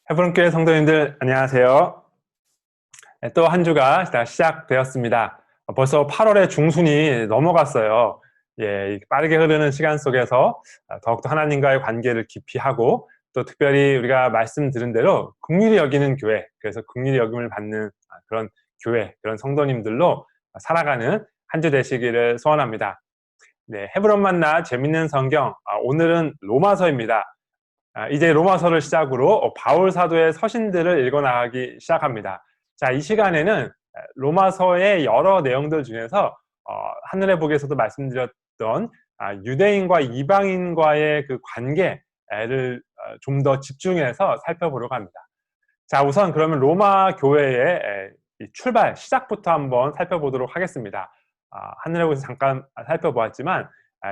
해브론교회 성도님들 안녕하세요. 또 한 주가 다 시작되었습니다. 벌써 8월의 중순이 넘어갔어요. 이 빠르게 흐르는 시간 속에서 더욱더 하나님과의 관계를 깊이 하고, 또 특별히 우리가 말씀 들은 대로 긍휼히 여기는 교회, 그래서 긍휼히 여김을 받는 그런 교회, 그런 성도님들로 살아가는 한 주 되시기를 소원합니다. 네, 헤브론 만나 재밌는 성경, 오늘은 로마서입니다. 이제 로마서를 시작으로 바울 사도의 서신들을 읽어나가기 시작합니다. 자, 이 시간에는 로마서의 여러 내용들 중에서 하늘의 복에서도 말씀드렸던 유대인과 이방인과의 그 관계를 좀 더 집중해서 살펴보려고 합니다. 자, 우선 그러면 로마 교회의 출발, 시작부터 한번 살펴보도록 하겠습니다. 하늘의 복에서 잠깐 살펴보았지만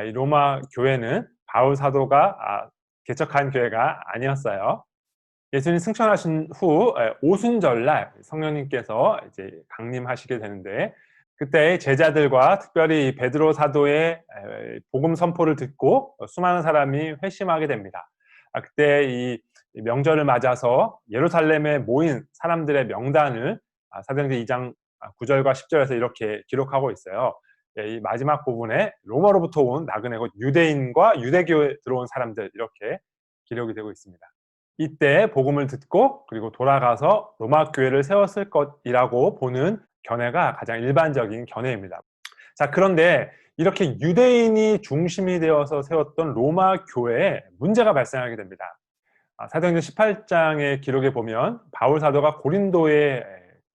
이 로마 교회는 바울 사도가 개척한 교회가 아니었어요. 예수님 승천하신 후 오순절날 성령님께서 이제 강림하시게 되는데, 그때 제자들과 특별히 베드로 사도의 복음 선포를 듣고 수많은 사람이 회심하게 됩니다. 그때 이 명절을 맞아서 예루살렘에 모인 사람들의 명단을 사도행전 2장 9절과 10절에서 이렇게 기록하고 있어요. 이 마지막 부분에 로마로부터 온 나그네 곧 유대인과 유대교에 들어온 사람들, 이렇게 기록이 되고 있습니다. 이때 복음을 듣고 그리고 돌아가서 로마 교회를 세웠을 것이라고 보는 견해가 가장 일반적인 견해입니다. 자, 그런데 이렇게 유대인이 중심이 되어서 세웠던 로마 교회에 문제가 발생하게 됩니다. 사도행전 18장의 기록에 보면 바울 사도가 고린도에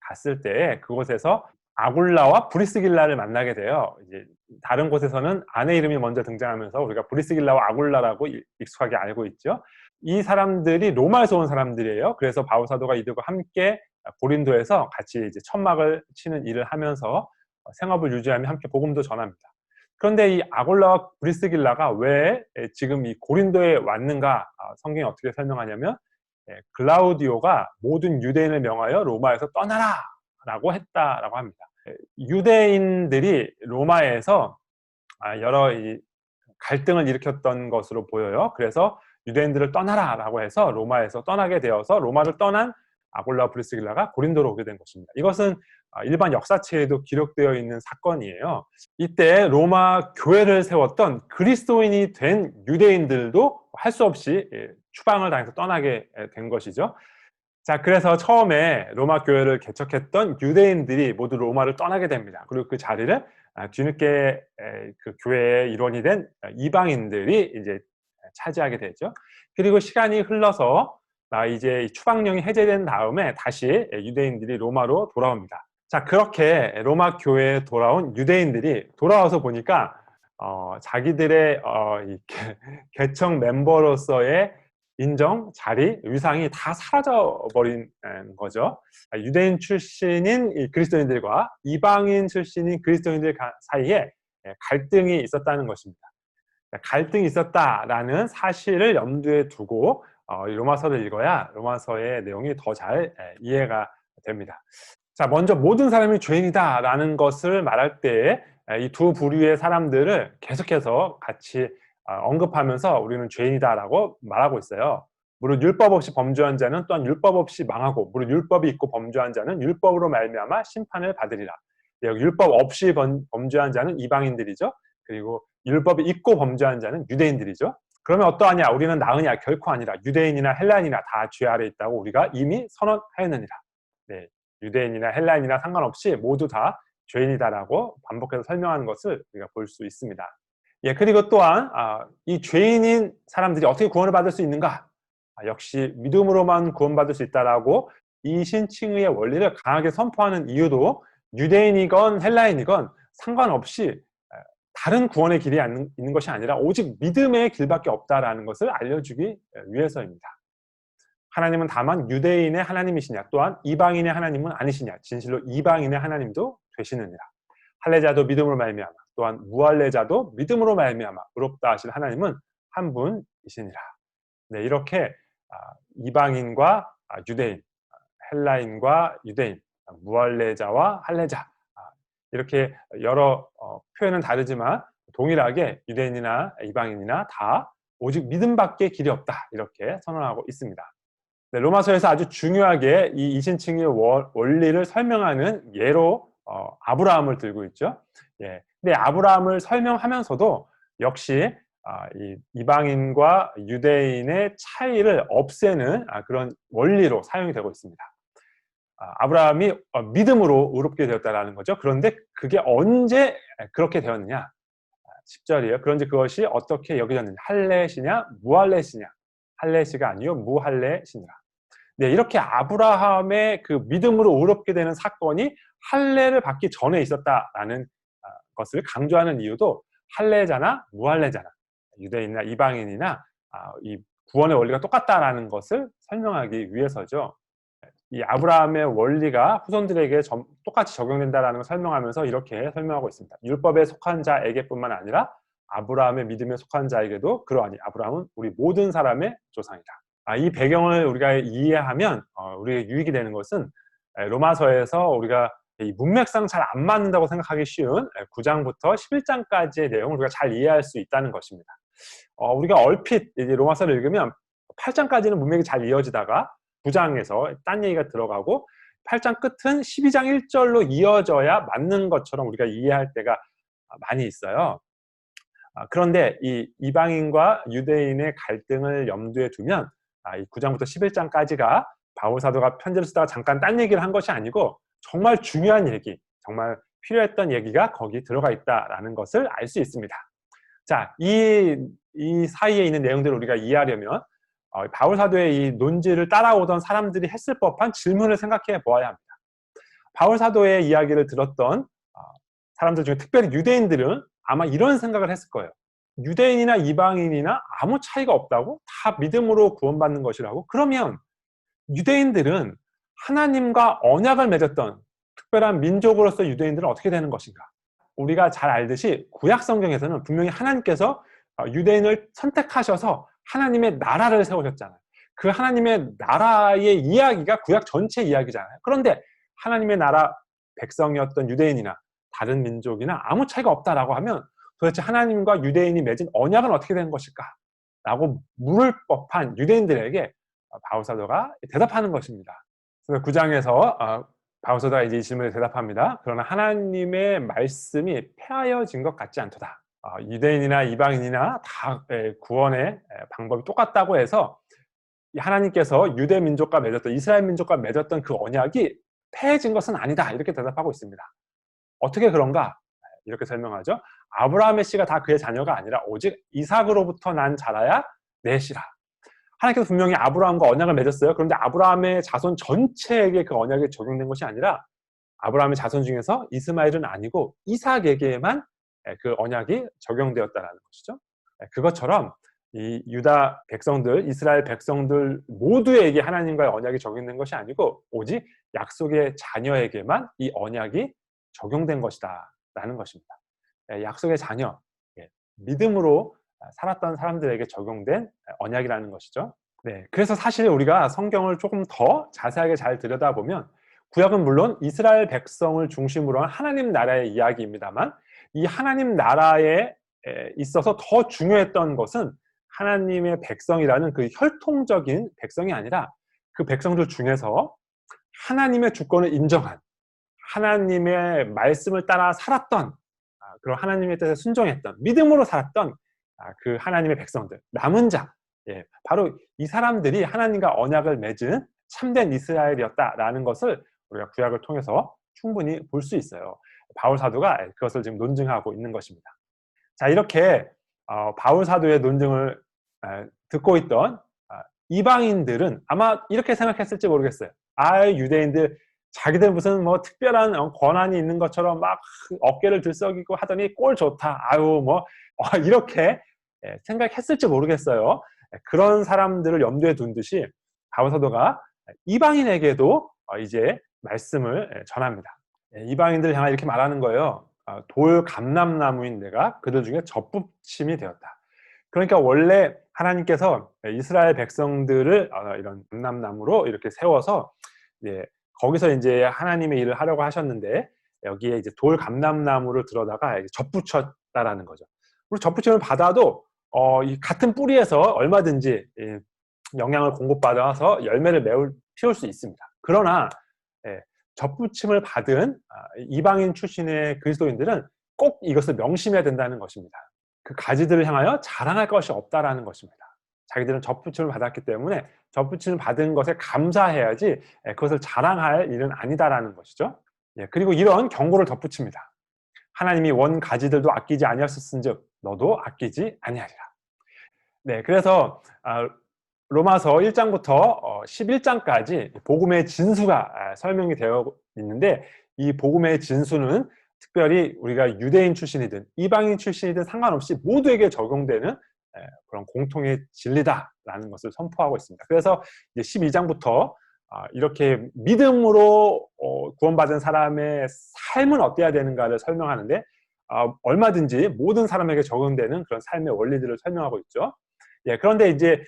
갔을 때 그곳에서 아굴라와 브리스길라를 만나게 돼요. 이제 다른 곳에서는 아내 이름이 먼저 등장하면서 우리가 브리스길라와 아굴라라고 익숙하게 알고 있죠. 이 사람들이 로마에서 온 사람들이에요. 그래서 바울 사도가 이들과 함께 고린도에서 같이 이제 천막을 치는 일을 하면서 생업을 유지하며 함께 복음도 전합니다. 그런데 이 아골라와 브리스길라가 왜 지금 이 고린도에 왔는가? 성경이 어떻게 설명하냐면 글라우디오가 모든 유대인을 명하여 로마에서 떠나라! 라고 했다라고 합니다. 유대인들이 로마에서 여러 갈등을 일으켰던 것으로 보여요. 그래서 유대인들을 떠나라 라고 해서 로마에서 떠나게 되어서 로마를 떠난 아골라 브리스길라가 고린도로 오게 된 것입니다. 이것은 일반 역사책에도 기록되어 있는 사건이에요. 이때 로마 교회를 세웠던 그리스도인이 된 유대인들도 할 수 없이 추방을 당해서 떠나게 된 것이죠. 자, 그래서 처음에 로마 교회를 개척했던 유대인들이 모두 로마를 떠나게 됩니다. 그리고 그 자리를 뒤늦게 그 교회의 일원이 된 이방인들이 이제 차지하게 되죠. 그리고 시간이 흘러서 이제 추방령이 해제된 다음에 다시 유대인들이 로마로 돌아옵니다. 자, 그렇게 로마 교회에 돌아온 유대인들이 돌아와서 보니까 자기들의 개척 멤버로서의 인정, 자리, 위상이 다 사라져버린 거죠. 유대인 출신인 그리스도인들과 이방인 출신인 그리스도인들 사이에 갈등이 있었다는 것입니다. 갈등이 있었다라는 사실을 염두에 두고 로마서를 읽어야 로마서의 내용이 더 잘 이해가 됩니다. 자, 먼저 모든 사람이 죄인이다라는 것을 말할 때 이 두 부류의 사람들을 계속해서 같이 언급하면서 우리는 죄인이다라고 말하고 있어요. 무릇 율법 없이 범죄한 자는 또한 율법 없이 망하고, 무릇 율법이 있고 범죄한 자는 율법으로 말미암아 심판을 받으리라. 여기 율법 없이 범죄한 자는 이방인들이죠. 그리고 율법이 있고 범죄한 자는 유대인들이죠. 그러면 어떠하냐? 우리는 나으냐? 결코 아니라. 유대인이나 헬라인이나 다 죄 아래 있다고 우리가 이미 선언하였느니라. 네, 유대인이나 헬라인이나 상관없이 모두 다 죄인이다라고 반복해서 설명하는 것을 우리가 볼 수 있습니다. 그리고 또한 이 죄인인 사람들이 어떻게 구원을 받을 수 있는가? 역시 믿음으로만 구원받을 수 있다라고 이 신칭의의 원리를 강하게 선포하는 이유도 유대인이건 헬라인이건 상관없이 다른 구원의 길이 있는 것이 아니라 오직 믿음의 길밖에 없다라는 것을 알려주기 위해서입니다. 하나님은 다만 유대인의 하나님이시냐, 또한 이방인의 하나님은 아니시냐, 진실로 이방인의 하나님도 되시느니라. 할례자도 믿음으로 말미암아, 또한 무할례자도 믿음으로 말미암아 의롭다 하실 하나님은 한 분이시니라. 네, 이렇게 이방인과 유대인, 헬라인과 유대인, 무할례자와 할례자, 이렇게 여러 표현은 다르지만 동일하게 유대인이나 이방인이나 다 오직 믿음밖에 길이 없다, 이렇게 선언하고 있습니다. 네, 로마서에서 아주 중요하게 이 이신칭의 원리를 설명하는 예로 아브라함을 들고 있죠. 예. 근데 아브라함을 설명하면서도 역시 이 이방인과 유대인의 차이를 없애는 그런 원리로 사용이 되고 있습니다. 아브라함이 믿음으로 의롭게 되었다라는 거죠. 그런데 그게 언제 그렇게 되었느냐? 10절이에요. 그런지 그것이 어떻게 여겨졌느냐? 할례시냐 무할례시냐? 할례시가 아니요 무할례시니라. 네, 이렇게 아브라함의 그 믿음으로 의롭게 되는 사건이 할례를 받기 전에 있었다라는 것을 강조하는 이유도 할례자나 무할례자나 유대인이나 이방인이나 이 구원의 원리가 똑같다라는 것을 설명하기 위해서죠. 이 아브라함의 원리가 후손들에게 똑같이 적용된다라는 걸 설명하면서 이렇게 설명하고 있습니다. 율법에 속한 자에게뿐만 아니라 아브라함의 믿음에 속한 자에게도 그러하니 아브라함은 우리 모든 사람의 조상이다. 이 배경을 우리가 이해하면 우리에게 유익이 되는 것은 로마서에서 우리가 이 문맥상 잘 안 맞는다고 생각하기 쉬운 9장부터 11장까지의 내용을 우리가 잘 이해할 수 있다는 것입니다. 우리가 얼핏 이제 로마서를 읽으면 8장까지는 문맥이 잘 이어지다가 9장에서 딴 얘기가 들어가고 8장 끝은 12장 1절로 이어져야 맞는 것처럼 우리가 이해할 때가 많이 있어요. 그런데 이 이방인과 유대인의 갈등을 염두에 두면 이 9장부터 11장까지가 바울 사도가 편지를 쓰다가 잠깐 딴 얘기를 한 것이 아니고 정말 중요한 얘기, 정말 필요했던 얘기가 거기 들어가 있다라는 것을 알 수 있습니다. 자, 이 사이에 있는 내용들을 우리가 이해하려면 바울 사도의 이 논지를 따라오던 사람들이 했을 법한 질문을 생각해 보아야 합니다. 바울 사도의 이야기를 들었던 사람들 중에 특별히 유대인들은 아마 이런 생각을 했을 거예요. 유대인이나 이방인이나 아무 차이가 없다고? 다 믿음으로 구원받는 것이라고? 그러면 유대인들은 하나님과 언약을 맺었던 특별한 민족으로서 유대인들은 어떻게 되는 것인가? 우리가 잘 알듯이 구약 성경에서는 분명히 하나님께서 유대인을 선택하셔서 하나님의 나라를 세우셨잖아요. 그 하나님의 나라의 이야기가 구약 전체 이야기잖아요. 그런데 하나님의 나라 백성이었던 유대인이나 다른 민족이나 아무 차이가 없다라고 하면 도대체 하나님과 유대인이 맺은 언약은 어떻게 되는 것일까? 라고 물을 법한 유대인들에게 바울 사도가 대답하는 것입니다. 그래서 9장에서 바울 사도가 이제 이 질문에 대답합니다. 그러나 하나님의 말씀이 폐하여진 것 같지 않도다. 유대인이나 이방인이나 다 구원의 방법이 똑같다고 해서 하나님께서 유대 민족과 맺었던 이스라엘 민족과 맺었던 그 언약이 폐해진 것은 아니다. 이렇게 대답하고 있습니다. 어떻게 그런가? 이렇게 설명하죠. 아브라함의 씨가 다 그의 자녀가 아니라 오직 이삭으로부터 난 자라야 내 씨라. 하나님께서 분명히 아브라함과 언약을 맺었어요. 그런데 아브라함의 자손 전체에게 그 언약이 적용된 것이 아니라 아브라함의 자손 중에서 이스마엘은 아니고 이삭에게만 그 언약이 적용되었다는 것이죠. 그것처럼 이 유다 백성들, 이스라엘 백성들 모두에게 하나님과의 언약이 적용된 것이 아니고 오직 약속의 자녀에게만 이 언약이 적용된 것이다 라는 것입니다. 약속의 자녀, 믿음으로 살았던 사람들에게 적용된 언약이라는 것이죠. 네, 그래서 사실 우리가 성경을 조금 더 자세하게 잘 들여다보면 구약은 물론 이스라엘 백성을 중심으로 한 하나님 나라의 이야기입니다만 이 하나님 나라에 있어서 더 중요했던 것은 하나님의 백성이라는 그 혈통적인 백성이 아니라 그 백성들 중에서 하나님의 주권을 인정한 하나님의 말씀을 따라 살았던 그런 하나님의 뜻에 순종했던 믿음으로 살았던 그 하나님의 백성들, 남은 자, 바로 이 사람들이 하나님과 언약을 맺은 참된 이스라엘이었다라는 것을 우리가 구약을 통해서 충분히 볼 수 있어요. 바울 사도가 그것을 지금 논증하고 있는 것입니다. 자, 이렇게 바울 사도의 논증을 듣고 있던 이방인들은 아마 이렇게 생각했을지 모르겠어요. 유대인들 자기들 무슨 뭐 특별한 권한이 있는 것처럼 막 어깨를 들썩이고 하더니 꼴 좋다. 이렇게 생각했을지 모르겠어요. 그런 사람들을 염두에 둔 듯이 바울 사도가 이방인에게도 이제 말씀을 전합니다. 이방인들을 향해 이렇게 말하는 거예요. 돌 감람나무인 내가 그들 중에 접붙임이 되었다. 그러니까 원래 하나님께서 이스라엘 백성들을 이런 감람나무로 이렇게 세워서 거기서 이제 하나님의 일을 하려고 하셨는데 여기에 이제 돌 감람나무를 들어다가 접붙였다라는 거죠. 그리고 접붙임을 받아도 이 같은 뿌리에서 얼마든지 영양을 공급받아서 열매를 피울 수 있습니다. 그러나 접붙임을 받은 이방인 출신의 그리스도인들은 꼭 이것을 명심해야 된다는 것입니다. 그 가지들을 향하여 자랑할 것이 없다라는 것입니다. 자기들은 접붙임을 받았기 때문에 접붙임을 받은 것에 감사해야지 그것을 자랑할 일은 아니다라는 것이죠. 그리고 이런 경고를 덧붙입니다. 하나님이 원 가지들도 아끼지 아니하셨은즉 너도 아끼지 아니하리라. 네, 그래서 로마서 1장부터 11장까지 복음의 진수가 설명이 되어 있는데, 이 복음의 진수는 특별히 우리가 유대인 출신이든 이방인 출신이든 상관없이 모두에게 적용되는 그런 공통의 진리다라는 것을 선포하고 있습니다. 그래서 이제 12장부터 이렇게 믿음으로 구원받은 사람의 삶은 어때야 되는가를 설명하는데, 얼마든지 모든 사람에게 적용되는 그런 삶의 원리들을 설명하고 있죠. 그런데 이제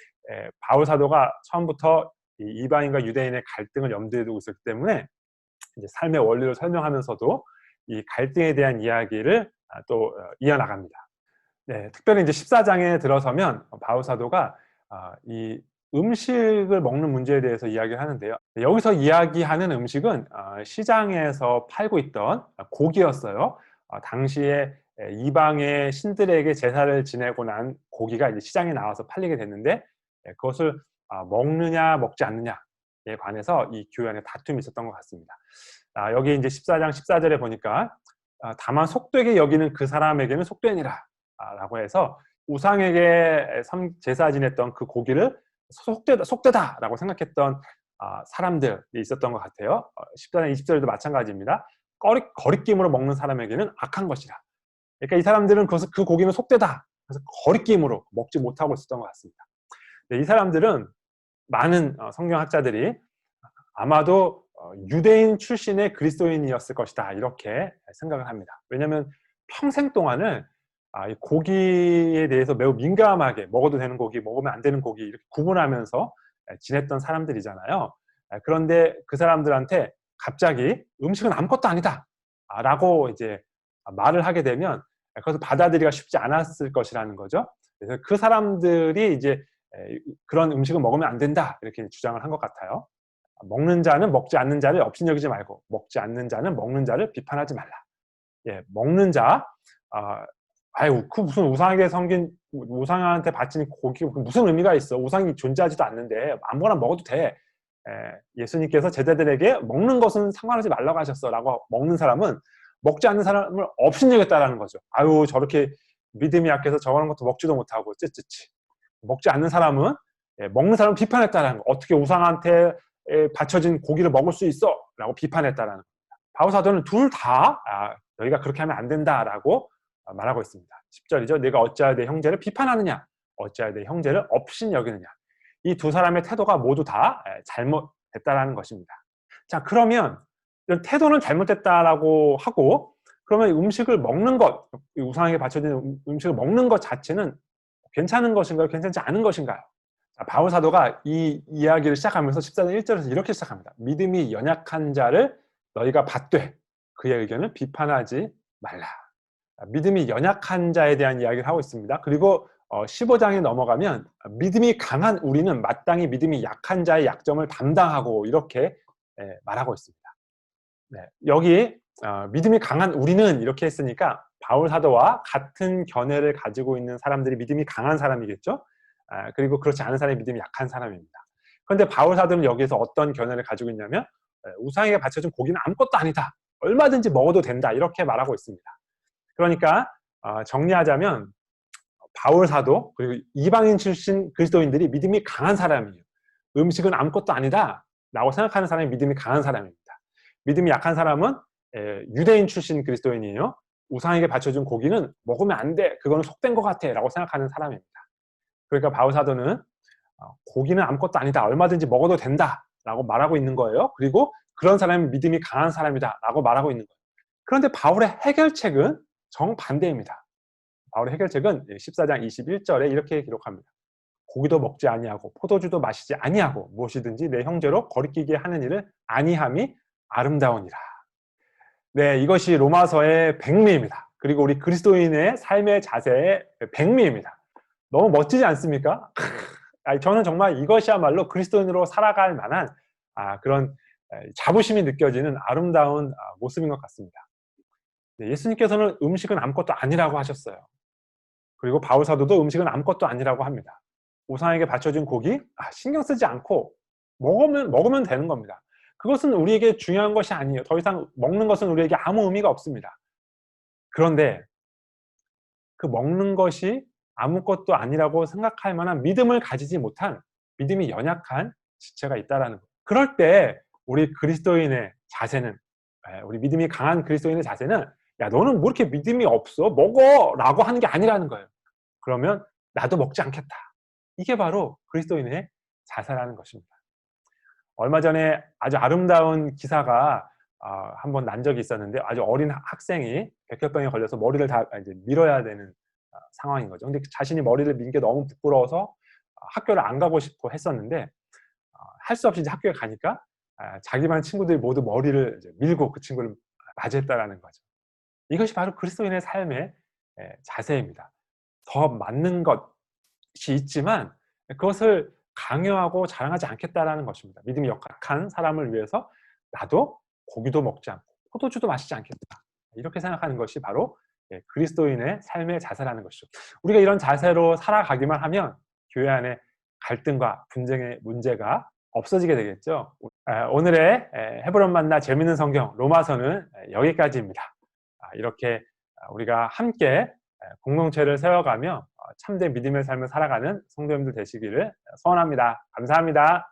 바울 사도가 처음부터 이방인과 유대인의 갈등을 염두에 두고 있었기 때문에 이제 삶의 원리를 설명하면서도 이 갈등에 대한 이야기를 또 이어나갑니다. 네, 특별히 이제 14장에 들어서면 바울 사도가 이 음식을 먹는 문제에 대해서 이야기를 하는데요. 여기서 이야기하는 음식은 시장에서 팔고 있던 고기였어요. 당시에 이방의 신들에게 제사를 지내고 난 고기가 이제 시장에 나와서 팔리게 됐는데, 그것을 먹느냐 먹지 않느냐에 관해서 이 교회 안에 다툼이 있었던 것 같습니다. 여기 이제 14장 14절에 보니까 다만 속되게 여기는 그 사람에게는 속되니라 라고 해서 우상에게 제사 지냈던 그 고기를 속되다 라고 생각했던 사람들이 있었던 것 같아요. 14장 20절에도 마찬가지입니다. 거리낌으로 먹는 사람에게는 악한 것이라. 그러니까 이 사람들은 그 고기는 속되다, 그래서 거리낌으로 먹지 못하고 있었던 것 같습니다. 이 사람들은 많은 성경학자들이 아마도 유대인 출신의 그리스도인이었을 것이다 이렇게 생각을 합니다. 왜냐하면 평생 동안을 이 고기에 대해서 매우 민감하게 먹어도 되는 고기, 먹으면 안 되는 고기 이렇게 구분하면서 지냈던 사람들이잖아요. 그런데 그 사람들한테 갑자기 음식은 아무것도 아니다 라고 이제 말을 하게 되면 그것을 받아들이기가 쉽지 않았을 것이라는 거죠. 그래서 그 사람들이 이제 그런 음식을 먹으면 안 된다 이렇게 주장을 한 것 같아요. 먹는 자는 먹지 않는 자를 업신여기지 말고 먹지 않는 자는 먹는 자를 비판하지 말라. 먹는 자, 그 무슨 우상에게 섬긴 우상한테 바친 고기가 무슨 의미가 있어? 우상이 존재하지도 않는데 아무거나 먹어도 돼. 예수님께서 제자들에게 먹는 것은 상관하지 말라고 하셨어라고 먹는 사람은 먹지 않는 사람을 업신여겼다라는 거죠. 저렇게 믿음이 약해서 저런 것도 먹지도 못하고 찌찌찌. 먹지 않는 사람은 먹는 사람을 비판했다라는 거. 어떻게 우상한테 바쳐진 고기를 먹을 수 있어? 라고 비판했다라는 겁니다. 바울 사도는 둘 다 너희가 그렇게 하면 안 된다라고 말하고 있습니다. 10절이죠. 내가 어찌하여 내 형제를 비판하느냐? 어찌하여 내 형제를 업신여기느냐? 이 두 사람의 태도가 모두 다 잘못됐다라는 것입니다. 자, 그러면 이런 태도는 잘못됐다라고 하고, 그러면 음식을 먹는 것, 우상에게 바쳐진 음식을 먹는 것 자체는 괜찮은 것인가요? 괜찮지 않은 것인가요? 자, 바울 사도가 이 이야기를 시작하면서 14장 1절에서 이렇게 시작합니다. 믿음이 연약한 자를 너희가 받되 그의 의견을 비판하지 말라. 믿음이 연약한 자에 대한 이야기를 하고 있습니다. 그리고 15장에 넘어가면 믿음이 강한 우리는 마땅히 믿음이 약한 자의 약점을 담당하고 이렇게 말하고 있습니다. 여기 믿음이 강한 우리는 이렇게 했으니까 바울 사도와 같은 견해를 가지고 있는 사람들이 믿음이 강한 사람이겠죠. 그리고 그렇지 않은 사람이 믿음이 약한 사람입니다. 그런데 바울 사도는 여기서 어떤 견해를 가지고 있냐면 우상에게 바쳐진 고기는 아무것도 아니다. 얼마든지 먹어도 된다. 이렇게 말하고 있습니다. 그러니까 정리하자면 바울 사도 그리고 이방인 출신 그리스도인들이 믿음이 강한 사람이에요. 음식은 아무것도 아니다 라고 생각하는 사람이 믿음이 강한 사람입니다. 믿음이 약한 사람은 유대인 출신 그리스도인이에요. 우상에게 바쳐준 고기는 먹으면 안 돼. 그거는 속된 것 같아 라고 생각하는 사람입니다. 그러니까 바울 사도는 고기는 아무것도 아니다. 얼마든지 먹어도 된다 라고 말하고 있는 거예요. 그리고 그런 사람이 믿음이 강한 사람이다 라고 말하고 있는 거예요. 그런데 바울의 해결책은 정반대입니다. 바울의 해결책은 14장 21절에 이렇게 기록합니다. 고기도 먹지 아니하고 포도주도 마시지 아니하고 무엇이든지 내 형제로 거리끼게 하는 일을 아니함이 아름다우니라. 네, 이것이 로마서의 백미입니다. 그리고 우리 그리스도인의 삶의 자세의 백미입니다. 너무 멋지지 않습니까? 저는 정말 이것이야말로 그리스도인으로 살아갈 만한 그런 자부심이 느껴지는 아름다운 모습인 것 같습니다. 예수님께서는 음식은 아무것도 아니라고 하셨어요. 그리고 바울 사도도 음식은 아무것도 아니라고 합니다. 우상에게 바쳐진 고기 신경 쓰지 않고 먹으면 되는 겁니다. 그것은 우리에게 중요한 것이 아니에요. 더 이상 먹는 것은 우리에게 아무 의미가 없습니다. 그런데 그 먹는 것이 아무것도 아니라고 생각할 만한 믿음을 가지지 못한 믿음이 연약한 지체가 있다라는 거예요. 그럴 때 우리 그리스도인의 자세는 우리 믿음이 강한 그리스도인의 자세는 야 너는 뭐 이렇게 믿음이 없어? 먹어라고 하는 게 아니라는 거예요. 그러면 나도 먹지 않겠다. 이게 바로 그리스도인의 자세라는 것입니다. 얼마 전에 아주 아름다운 기사가 한번 난 적이 있었는데 아주 어린 학생이 백혈병에 걸려서 머리를 다 이제 밀어야 되는 상황인 거죠. 근데 자신이 머리를 민 게 너무 부끄러워서 학교를 안 가고 싶고 했었는데 할 수 없이 이제 학교에 가니까 자기 반 친구들이 모두 머리를 이제 밀고 그 친구를 맞이했다라는 거죠. 이것이 바로 그리스도인의 삶의 자세입니다. 더 맞는 것이 있지만 그것을 강요하고 자랑하지 않겠다라는 것입니다. 믿음이 역약한 사람을 위해서 나도 고기도 먹지 않고 포도주도 마시지 않겠다. 이렇게 생각하는 것이 바로 그리스도인의 삶의 자세라는 것이죠. 우리가 이런 자세로 살아가기만 하면 교회 안에 갈등과 분쟁의 문제가 없어지게 되겠죠. 오늘의 헤브론 만나 재밌는 성경 로마서는 여기까지입니다. 이렇게 우리가 함께 공동체를 세워가며 참된 믿음의 삶을 살아가는 성도님들 되시기를 소원합니다. 감사합니다.